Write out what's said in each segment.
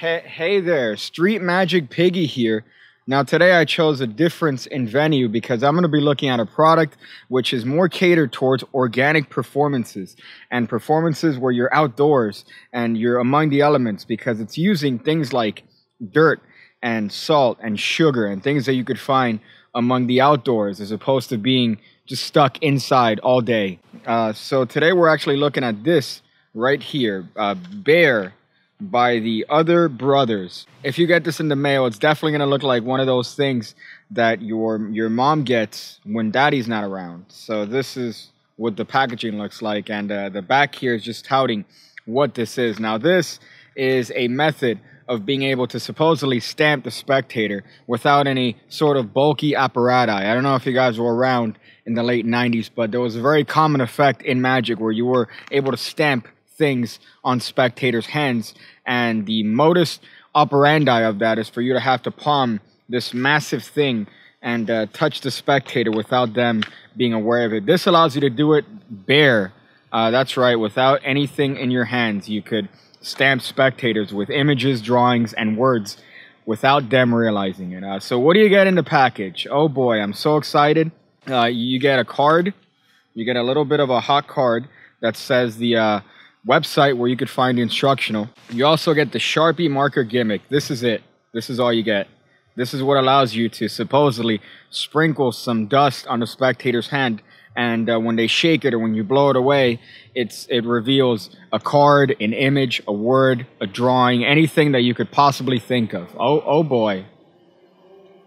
Hey there, Street Magic Piggy here. Now today I chose a difference in venue because I'm going to be looking at a product which is more catered towards organic performances and performances where you're outdoors and you're among the elements, because it's using things like dirt and salt and sugar and things that you could find among the outdoors as opposed to being just stuck inside all day. So today we're actually looking at this right here, Bear by the Other Brothers. If you get this in the mail, it's definitely going to look like one of those things that your mom gets when daddy's not around. So this is what the packaging looks like, and the back here is just touting what this is. Now this is a method of being able to supposedly stamp the spectator without any sort of bulky apparatus. I don't know if you guys were around in the late 90s, but there was a very common effect in Magic where you were able to stamp things on spectators' hands, and the modus operandi of that is for you to have to palm this massive thing and touch the spectator without them being aware of it. This allows you to do it bare. That's right, without anything in your hands. You could stamp spectators with images, drawings, and words without them realizing it. So what do you get in the package? Oh boy, I'm so excited. You get a card. You get a little bit of a hot card that says the website where you could find the instructional. You also get the Sharpie marker gimmick. This is it. This is all you get. This is what allows you to supposedly sprinkle some dust on the spectator's hand, and when they shake it or when you blow it away, it reveals a card, an image, a word, a drawing, anything that you could possibly think of. Oh boy.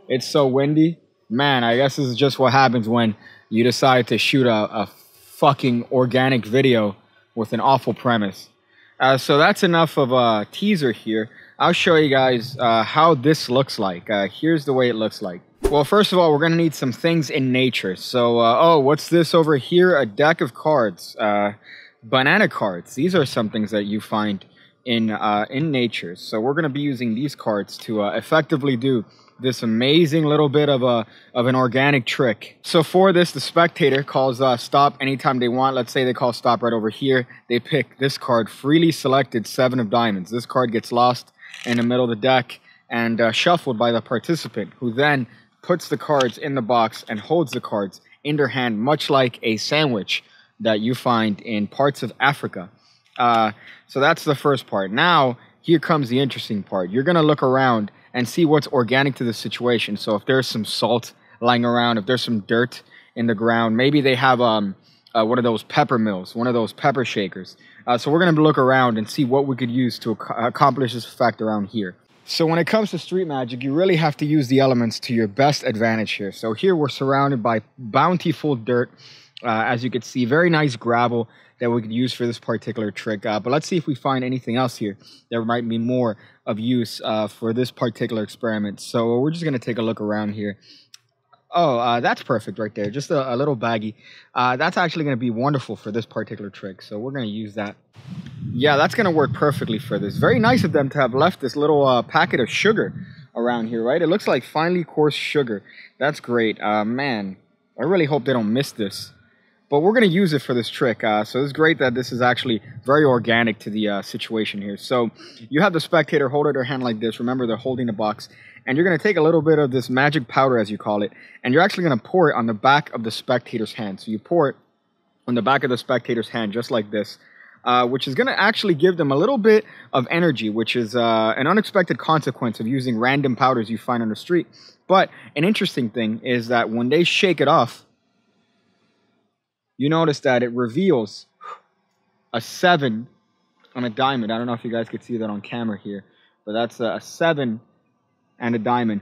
It's so windy. Man, I guess this is just what happens when you decide to shoot a fucking organic video with an awful premise. So that's enough of a teaser here. I'll show you guys how this looks like. Here's the way it looks like. Well, first of all, we're going to need some things in nature. So, oh, what's this over here? A deck of cards. Banana cards. These are some things that you find in nature. So we're going to be using these cards to effectively do this amazing little bit of an organic trick. So for this, the spectator calls stop anytime they want. Let's say they call stop right over here. They pick this card, freely selected 7 of diamonds. This card gets lost in the middle of the deck and shuffled by the participant, who then puts the cards in the box and holds the cards in their hand, much like a sandwich that you find in parts of Africa. So that's the first part. Now, here comes the interesting part. You're going to look around and see what's organic to the situation. So if there's some salt lying around, if there's some dirt in the ground, maybe they have one of those pepper mills, one of those pepper shakers. So we're going to look around and see what we could use to accomplish this effect around here. So when it comes to street magic, you really have to use the elements to your best advantage here. So here we're surrounded by bountiful dirt. As you can see, very nice gravel that we could use for this particular trick. But let's see if we find anything else here that might be more of use for this particular experiment. So we're just going to take a look around here. Oh, that's perfect right there. Just a little baggie. That's actually going to be wonderful for this particular trick. So we're going to use that. Yeah, that's going to work perfectly for this. Very nice of them to have left this little packet of sugar around here, right? It looks like finely coarse sugar. That's great. Man, I really hope they don't miss this. But we're going to use it for this trick. So it's great that this is actually very organic to the situation here. So you have the spectator hold their hand like this. Remember, they're holding the box. And you're going to take a little bit of this magic powder, as you call it, and you're actually going to pour it on the back of the spectator's hand. So you pour it on the back of the spectator's hand just like this, which is going to actually give them a little bit of energy, which is an unexpected consequence of using random powders you find on the street. But an interesting thing is that when they shake it off, you notice that it reveals a 7 on a diamond. I don't know if you guys could see that on camera here, but that's a 7 and a diamond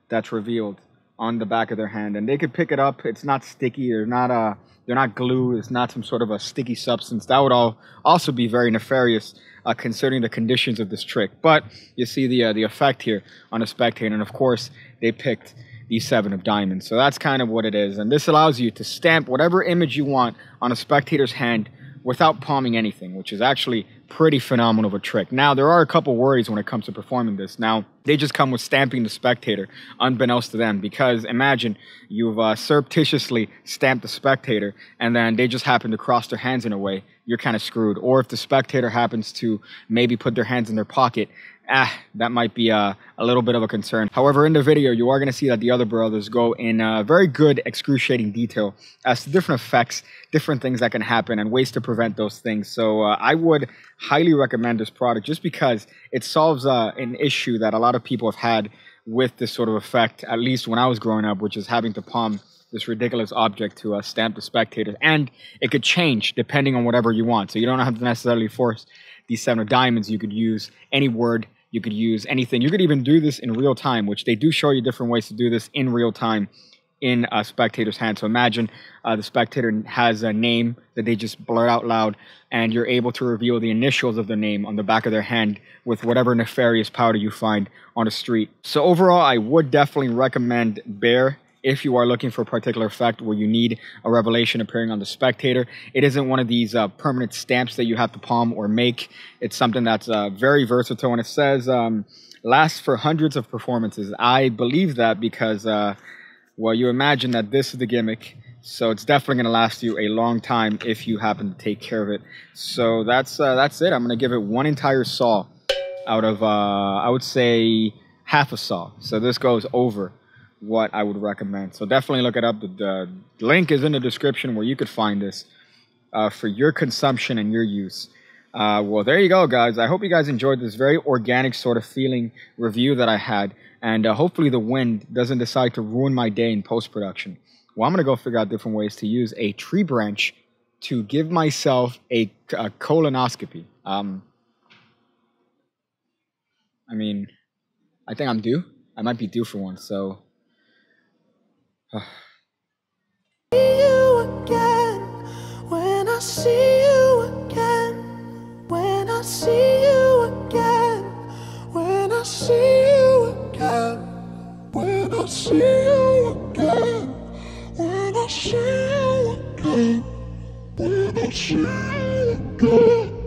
that's revealed on the back of their hand. And they could pick it up. It's not sticky. They're not glue. It's not some sort of a sticky substance. That would also be very nefarious considering the conditions of this trick. But you see the effect here on a spectator. And of course, they picked the 7 of diamonds. So that's kind of what it is. And this allows you to stamp whatever image you want on a spectator's hand without palming anything, which is actually pretty phenomenal of a trick. Now, there are a couple worries when it comes to performing this. Now, they just come with stamping the spectator, unbeknownst to them, because imagine you've surreptitiously stamped the spectator, and then they just happen to cross their hands in a way, you're kind of screwed. Or if the spectator happens to maybe put their hands in their pocket, that might be a little bit of a concern. However, in the video, you are going to see that the other brothers go in very good, excruciating detail as to different effects, different things that can happen, and ways to prevent those things. So I would highly recommend this product just because it solves an issue that a lot of people have had with this sort of effect, at least when I was growing up, which is having to palm this ridiculous object to stamp the spectators. And it could change depending on whatever you want. So you don't have to necessarily force these 7 of diamonds. You could use any word. You could use anything. You could even do this in real time, which they do show you different ways to do this in real time in a spectator's hand. So imagine the spectator has a name that they just blurt out loud, and you're able to reveal the initials of the name on the back of their hand with whatever nefarious powder you find on the street. So overall, I would definitely recommend Bear if you are looking for a particular effect where you need a revelation appearing on the spectator. It isn't one of these permanent stamps that you have to palm or make. It's something that's very versatile, and it says lasts for hundreds of performances. I believe that because, well, you imagine that this is the gimmick, so it's definitely going to last you a long time if you happen to take care of it. So that's it. I'm going to give it 1 entire saw out of, I would say, half a saw. So this goes over what I would recommend. So definitely look it up. The link is in the description where you could find this for your consumption and your use. Well, there you go, guys. I hope you guys enjoyed this very organic sort of feeling review that I had. And hopefully the wind doesn't decide to ruin my day in post-production. Well, I'm going to go figure out different ways to use a tree branch to give myself a colonoscopy. I mean, I think I'm due. I might be due for one, so... When I see you again, when I see you again, when I see you again, when I see you again, when I see you again, when I see you again.